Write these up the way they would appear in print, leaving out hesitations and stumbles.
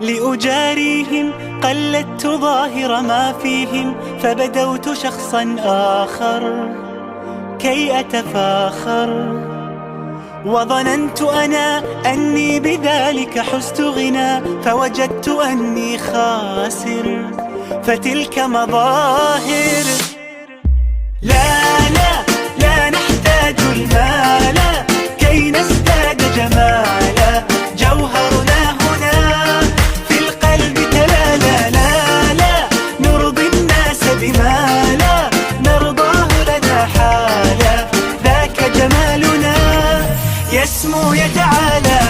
لأجاريهم قلدت ظاهر ما فيهم، فبدوت شخصا آخر كي أتفاخر، وظننت أنا أني بذلك حزت غنى، فوجدت أني خاسر، فتلك مظاهر. لا لا لا نحتاج المال كي نزداد جمالا، جوهرنا هنا في القلب تلالا. لا لا نرضي الناس بما لا نرضاه لنا حالا، ذاك جمالنا يسمو يتعالى.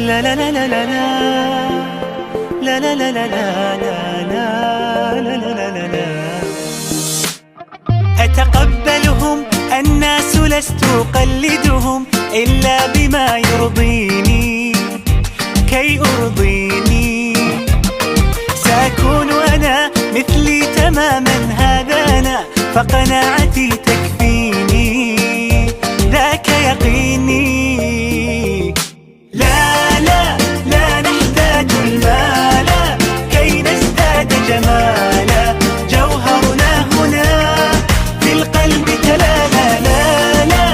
لا لا لا لا لا لا لا لا لا لا لا لا لا. أتقبلهم الناس لست أقلدهم إلا بما يرضيني كي أرضيني، سأكون أنا مثلي تماما هذا أنا، فقناعتي تكفيني ذاك يقيني. لا لا لا نحتاج المال كي نزداد جمالا، جوهرنا هنا في القلب تلالا. لا لا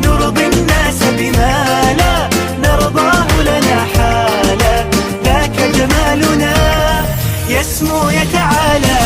نرضي الناس بما لا نرضاه لنا حالا، ذاك جمالنا يسمو يتعالى.